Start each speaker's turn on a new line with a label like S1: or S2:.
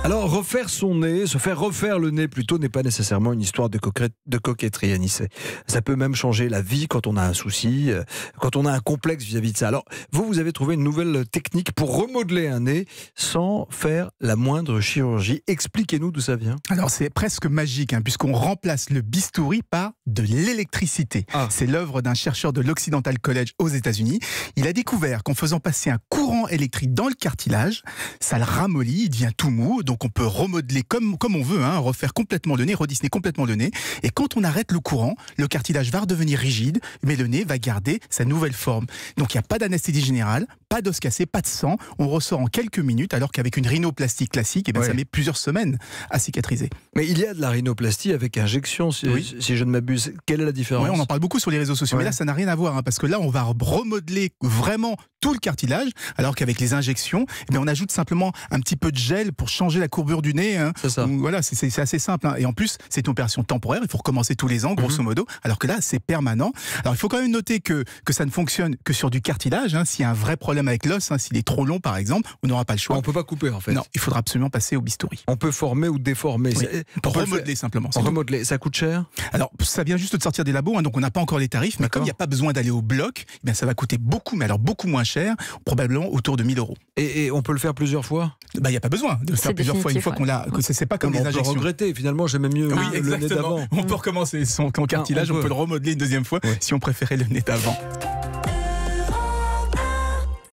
S1: Alors, refaire son nez, se faire refaire le nez plutôt, n'est pas nécessairement une histoire de coquetterie, Anissé. Ça peut même changer la vie quand on a un souci, quand on a un complexe vis-à-vis de ça. Alors, vous avez trouvé une nouvelle technique pour remodeler un nez sans faire la moindre chirurgie. Expliquez-nous d'où ça vient.
S2: Alors, c'est presque magique, puisqu'on remplace le bistouri par de l'électricité. C'est l'œuvre d'un chercheur de l'Occidental College aux États-Unis. Il a découvert qu'en faisant passer un courant électrique dans le cartilage, ça le ramollit, il devient tout mou. Donc on peut remodeler comme on veut, refaire complètement le nez, redessiner complètement le nez. Et quand on arrête le courant, le cartilage va redevenir rigide, mais le nez va garder sa nouvelle forme. Donc il n'y a pas d'anesthésie générale, pas d'os cassé, pas de sang. On ressort en quelques minutes, alors qu'avec une rhinoplastie classique, ça met plusieurs semaines à cicatriser.
S1: Mais il y a de la rhinoplastie avec injection, si je ne m'abuse. Quelle est la différence ?
S2: On en parle beaucoup sur les réseaux sociaux, mais là ça n'a rien à voir, parce que là on va remodeler vraiment tout le cartilage, alors qu'avec les injections, on ajoute simplement un petit peu de gel pour changer la courbure du nez.
S1: C'est ça.
S2: Donc, voilà, c'est assez simple. Et en plus, c'est une opération temporaire, il faut recommencer tous les ans, grosso modo, alors que là, c'est permanent. Alors, il faut quand même noter que ça ne fonctionne que sur du cartilage. S'il y a un vrai problème avec l'os, s'il est trop long, par exemple, on n'aura pas le choix.
S1: On ne peut pas couper, en fait.
S2: Non, il faudra absolument passer au bistouri.
S1: On peut former ou déformer.
S2: Pour remodeler, simplement.
S1: Remodeler, ça coûte cher ?
S2: Alors, ça vient juste de sortir des labos, donc on n'a pas encore les tarifs, mais comme il n'y a pas besoin d'aller au bloc, ça va coûter beaucoup, mais alors beaucoup moins cher, probablement autour de 1 000 €.
S1: Et on peut le faire plusieurs fois ?
S2: Il n'y a pas besoin de le faire plusieurs fois. Une fois qu'on l'a, c'est pas comme les injections.
S1: On peut regretter, finalement, j'aimais mieux le nez d'avant.
S2: On peut recommencer son cartilage, on peut le remodeler une deuxième fois si on préférait le nez d'avant.